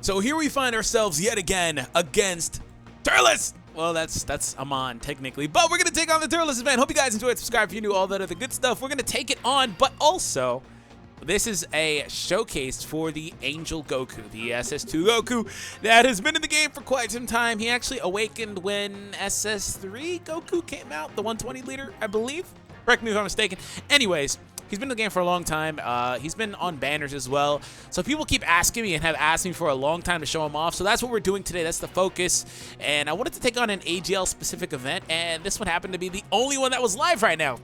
So here we find ourselves yet again against Turles. Well, that's Amon technically, but we're gonna take on the Turles event. Hope you guys enjoyed. Subscribe if you're new, all that other good stuff. We're gonna take it on, but also this is a showcase for the Angel Goku, the SS2 Goku that has been in the game for quite some time. He actually awakened when SS3 Goku came out, the 120 leader, I believe. Correct me if I'm mistaken. Anyways, he's been in the game for a long time. He's been on banners as well. So people keep asking me and have asked me for a long time to show him off. So that's what we're doing today. That's the focus. And I wanted to take on an AGL specific event. And this one happened to be the only one that was live right now.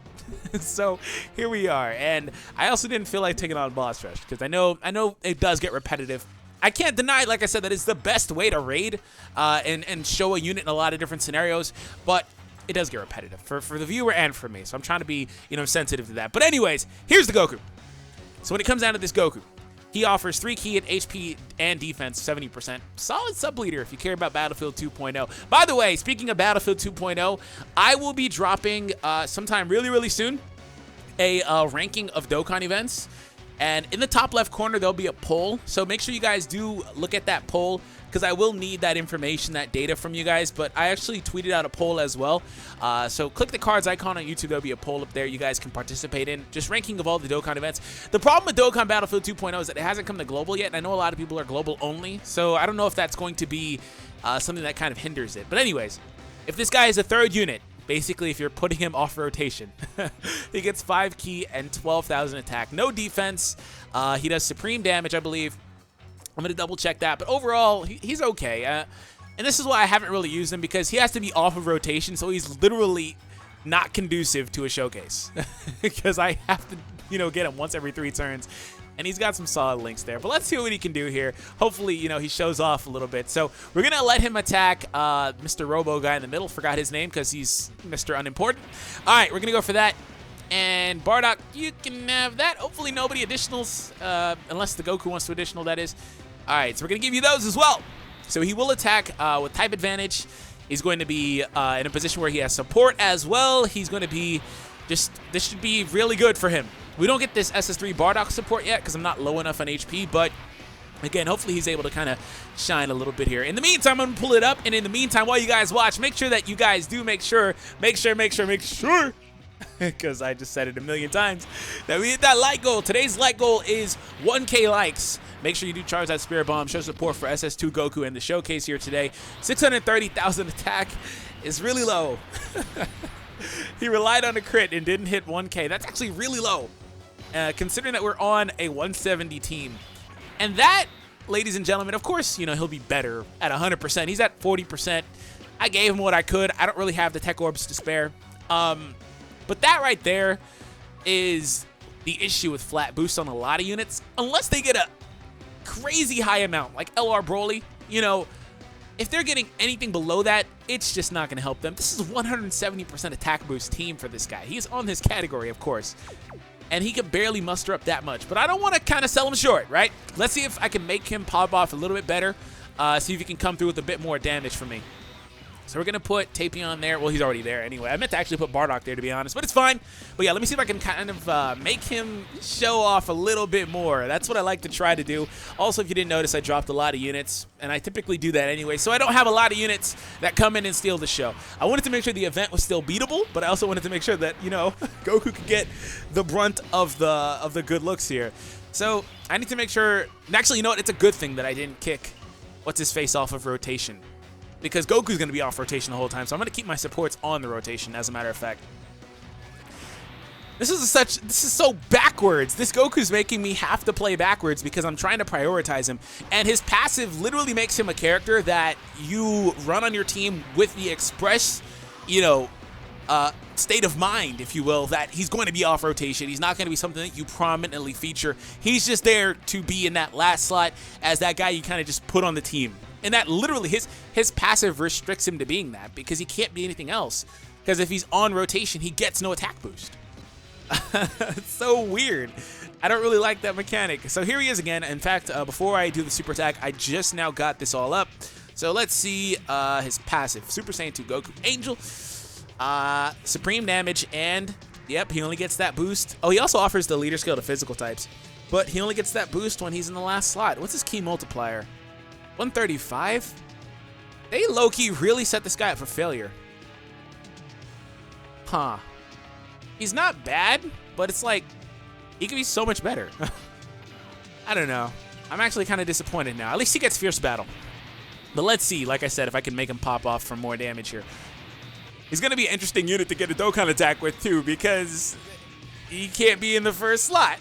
So here we are. And I also didn't feel like taking on Boss Rush because I know it does get repetitive. I can't deny, like I said, that it's the best way to raid and show a unit in a lot of different scenarios. But it does get repetitive for the viewer and for me. So I'm trying to be, sensitive to that. But anyways, here's the Goku. So when it comes down to this Goku, he offers 3 key at HP and defense, 70%. Solid sub-leader if you care about Battlefield 2.0. By the way, speaking of Battlefield 2.0, I will be dropping sometime really soon a ranking of Dokkan events. And in the top left corner, there'll be a poll. So make sure you guys do look at that poll because I will need that information, that data from you guys. But I actually tweeted out a poll as well. So click the cards icon on YouTube. There'll be a poll up there you guys can participate in. Just ranking of all the Dokkan events. The problem with Dokkan Battlefield 2.0 is that it hasn't come to global yet. And I know a lot of people are global only. So I don't know if that's going to be something that kind of hinders it. But anyways, if this guy is a third unit, basically, if you're putting him off rotation, he gets 5 key and 12,000 attack. No defense. He does supreme damage, I believe. I'm going to double check that. But overall, he's okay. And this is why I haven't really used him, because he has to be off of rotation. So he's literally not conducive to a showcase. Because I have to, get him once every 3 turns. And he's got some solid links there. But let's see what he can do here. Hopefully, he shows off a little bit. So we're going to let him attack Mr. Robo guy in the middle. Forgot his name because he's Mr. Unimportant. All right, we're going to go for that. And Bardock, you can have that. Hopefully nobody additionals, unless the Goku wants to additional, that is. All right, so we're going to give you those as well. So he will attack with type advantage. He's going to be in a position where he has support as well. He's going to be this should be really good for him. We don't get this SS3 Bardock support yet because I'm not low enough on HP, but again, hopefully he's able to kind of shine a little bit here. In the meantime, I'm going to pull it up, and in the meantime, while you guys watch, make sure that you guys do make sure, because I just said it a million times, that we hit that like goal. Today's like goal is 1K likes. Make sure you do charge that Spirit Bomb, show support for SS2 Goku and the showcase here today. 630,000 attack is really low. He relied on a crit and didn't hit 1K. That's actually really low, considering that we're on a 170 team. And that, ladies and gentlemen, of course, he'll be better at 100%. He's at 40%. I gave him what I could. I don't really have the tech orbs to spare. But that right there is the issue with flat boosts on a lot of units. Unless they get a crazy high amount, like LR Broly, if they're getting anything below that, it's just not going to help them. This is a 170% attack boost team for this guy. He's on this category, of course. And he could barely muster up that much. But I don't want to kind of sell him short, right? Let's see if I can make him pop off a little bit better. See if he can come through with a bit more damage for me. So we're going to put Tapion there. Well, he's already there anyway. I meant to actually put Bardock there, to be honest, but it's fine. But yeah, let me see if I can kind of make him show off a little bit more. That's what I like to try to do. Also, if you didn't notice, I dropped a lot of units, and I typically do that anyway. So I don't have a lot of units that come in and steal the show. I wanted to make sure the event was still beatable, but I also wanted to make sure that, Goku could get the brunt of the good looks here. So I need to make sure. Actually, you know what? It's a good thing that I didn't kick what's-his-face off of rotation, because Goku's going to be off rotation the whole time, so I'm going to keep my supports on the rotation, as a matter of fact. This is so backwards. This Goku's making me have to play backwards because I'm trying to prioritize him. And his passive literally makes him a character that you run on your team with the express, state of mind, if you will, that he's going to be off rotation. He's not going to be something that you prominently feature. He's just there to be in that last slot as that guy you kind of just put on the team. And that literally, his passive restricts him to being that because he can't be anything else. Because if he's on rotation, he gets no attack boost. It's so weird. I don't really like that mechanic. So here he is again. In fact, before I do the super attack, I just now got this all up. So let's see his passive. Super Saiyan 2 Goku Angel. Supreme damage, and yep, he only gets that boost. Oh, he also offers the leader skill to physical types, but he only gets that boost when he's in the last slot. What's his key multiplier? 135? They low-key really set this guy up for failure. Huh. He's not bad, but it's like, he could be so much better. I don't know. I'm actually kind of disappointed now. At least he gets Fierce Battle. But let's see, like I said, if I can make him pop off for more damage here. He's going to be an interesting unit to get a Dokkan attack with, too, because he can't be in the first slot.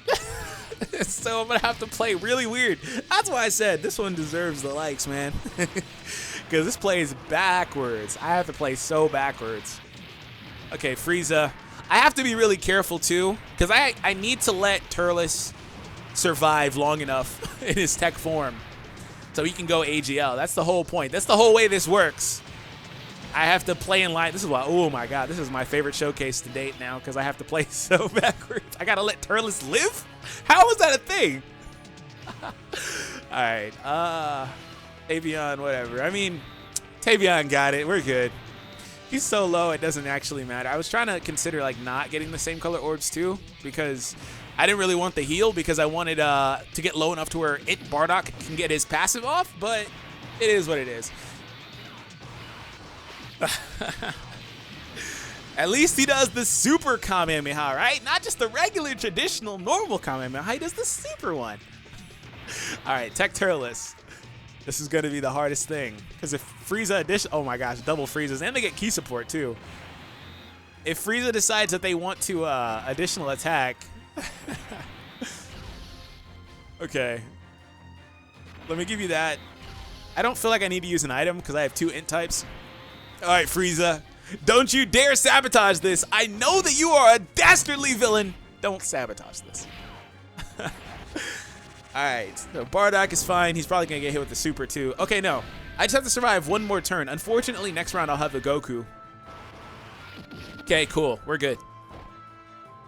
So I'm going to have to play really weird. That's why I said this one deserves the likes, man. Because this plays backwards. I have to play so backwards. Okay, Frieza. I have to be really careful, too, because I need to let Turles survive long enough in his tech form so he can go AGL. That's the whole point. That's the whole way this works. I have to play in line. This is why, oh my god, this is my favorite showcase to date now because I have to play so backwards. I gotta let Turles live? How is that a thing? Alright, Tavion, whatever. I mean, Tavion got it. We're good. He's so low, it doesn't actually matter. I was trying to consider like not getting the same color orbs too because I didn't really want the heal because I wanted to get low enough to where Bardock can get his passive off, but it is what it is. At least he does the super Kamehameha, right? Not just the regular, traditional, normal Kamehameha. He does the super one. All right, Tech Turles. This is going to be the hardest thing. Because if Frieza addition... Oh my gosh, double Friezas. And they get key support, too. If Frieza decides that they want to additional attack... Okay. Let me give you that. I don't feel like I need to use an item because I have 2 int types. All right, Frieza. Don't you dare sabotage this. I know that you are a dastardly villain. Don't sabotage this. All right. So Bardock is fine. He's probably going to get hit with the super, too. Okay, no. I just have to survive one more turn. Unfortunately, next round I'll have the Goku. Okay, cool. We're good.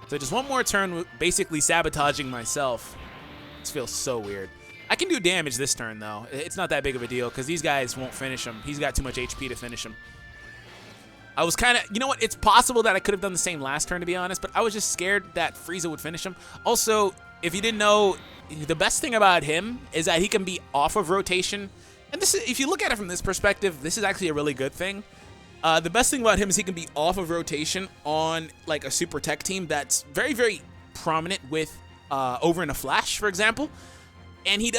So just one more turn, basically sabotaging myself. This feels so weird. I can do damage this turn, though. It's not that big of a deal, because these guys won't finish him. He's got too much HP to finish him. I was kind of... You know what? It's possible that I could have done the same last turn, to be honest, but I was just scared that Frieza would finish him. Also, if you didn't know, the best thing about him is that he can be off of rotation. And this is, if you look at it from this perspective, this is actually a really good thing. The best thing about him is he can be off of rotation on like a super tech team that's very, very prominent with over in a flash, for example. And he's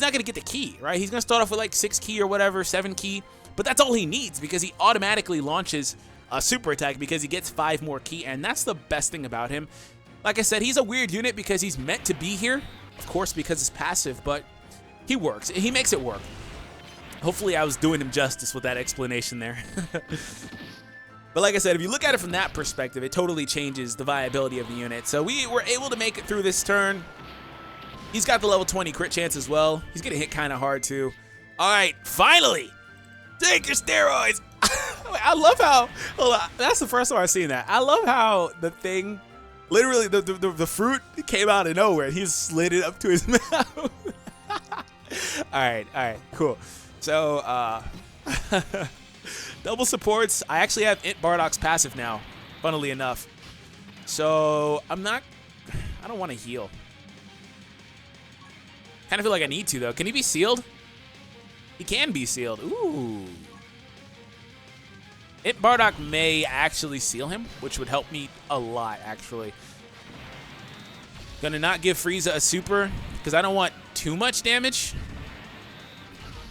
not going to get the key, right? He's going to start off with like 6 key or whatever, 7 key. But that's all he needs because he automatically launches a super attack because he gets 5 more key. And that's the best thing about him. Like I said, he's a weird unit because he's meant to be here. Of course, because it's passive, but he works. He makes it work. Hopefully I was doing him justice with that explanation there. But like I said, if you look at it from that perspective, it totally changes the viability of the unit. So we were able to make it through this turn. He's got the level 20 crit chance as well. He's getting hit kind of hard too. All right, finally, take your steroids. I love how, hold on, that's the first time I've seen that. I love how the thing, literally the fruit came out of nowhere. He just slid it up to his mouth. All right, cool. So, double supports. I actually have Bardock's passive now, funnily enough. So, I don't want to heal. Kind of feel like I need to, though. Can he be sealed? He can be sealed. Ooh. Bardock may actually seal him, which would help me a lot, actually. Gonna not give Frieza a super, because I don't want too much damage.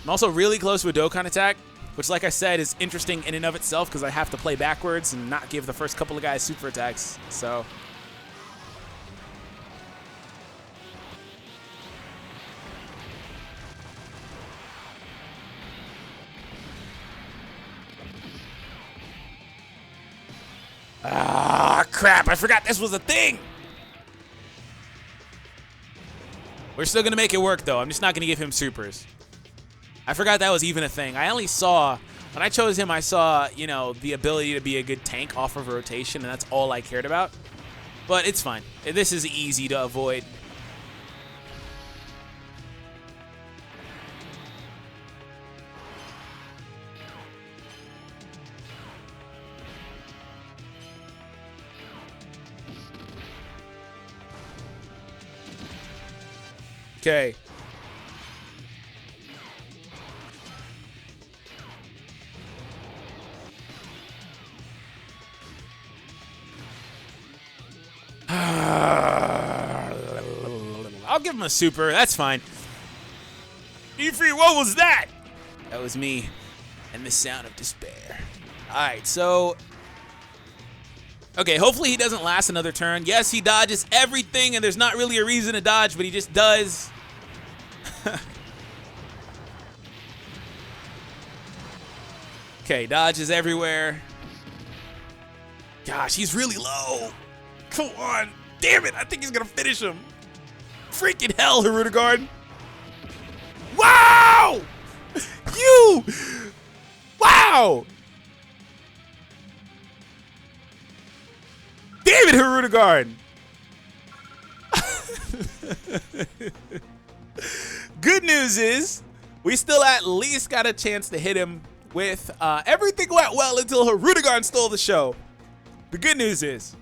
I'm also really close to a Dokkan attack, which, like I said, is interesting in and of itself because I have to play backwards and not give the first couple of guys super attacks. So, ah, crap! I forgot this was a thing. We're still gonna make it work, though. I'm just not gonna give him supers. I forgot that was even a thing. I only saw, when I chose him, I saw, you know, the ability to be a good tank off of rotation, and that's all I cared about. But it's fine. This is easy to avoid. Okay. I'll give him a super. That's fine. E3, what was that? That was me and the sound of despair. All right, so... Okay, hopefully he doesn't last another turn. Yes, he dodges everything, and there's not really a reason to dodge, but he just does. Okay, dodges everywhere. Gosh, he's really low. Come on. Damn it, I think he's going to finish him. Freaking hell, Hirudagard. Wow! You! Wow! Damn it, Hirudagard! Good news is, we still at least got a chance to hit him with everything went well until Hirudagard stole the show. The good news is,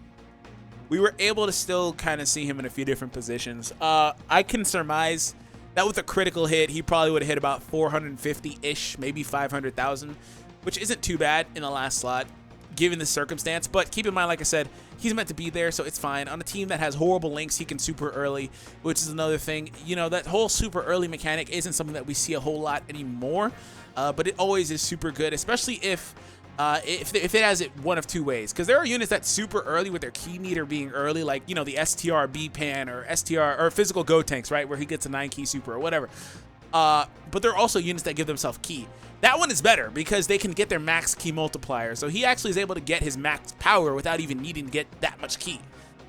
we were able to still kind of see him in a few different positions. I can surmise that with a critical hit, he probably would have hit about 450-ish, maybe 500,000, which isn't too bad in the last slot, given the circumstance. But keep in mind, like I said, he's meant to be there, so it's fine. On a team that has horrible links, he can super early, which is another thing. You know, that whole super early mechanic isn't something that we see a whole lot anymore, but it always is super good, especially if it has it one of two ways. Because there are units that super early with their key meter being early, like, you know, the STR B-Pan or STR or physical Go Tanks, right, where he gets a 9-key super or whatever. But there are also units that give themselves key. That one is better because they can get their max key multiplier. So he actually is able to get his max power without even needing to get that much key.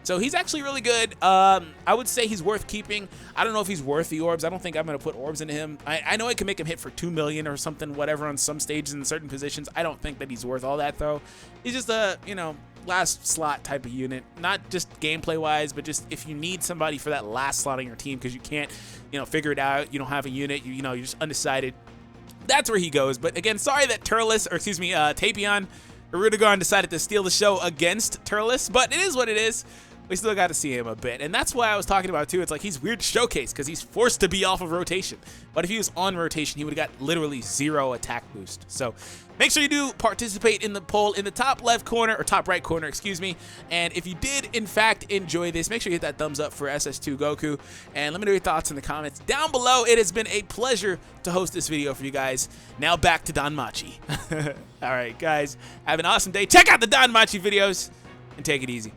So he's actually really good. I would say he's worth keeping. I don't know if he's worth the orbs. I don't think I'm going to put orbs into him. I know I can make him hit for 2 million or something, whatever, on some stages in certain positions. I don't think that he's worth all that, though. He's just a, you know, last slot type of unit. Not just gameplay-wise, but just if you need somebody for that last slot on your team because you can't, you know, figure it out. You don't have a unit. You know, you're just undecided. That's where he goes. But again, sorry that Tapion Hirudagard decided to steal the show against Turles, but it is what it is. We still got to see him a bit, and that's why I was talking about too. It's like he's weird to showcase because he's forced to be off of rotation. But if he was on rotation, he would have got literally 0 attack boost. So make sure you do participate in the poll in the top left corner, or top right corner, excuse me. And if you did in fact enjoy this, make sure you hit that thumbs up for SS2 Goku, and let me know your thoughts in the comments down below. It has been a pleasure to host this video for you guys. Now back to Danmachi. All right, guys, have an awesome day. Check out the Danmachi videos and take it easy.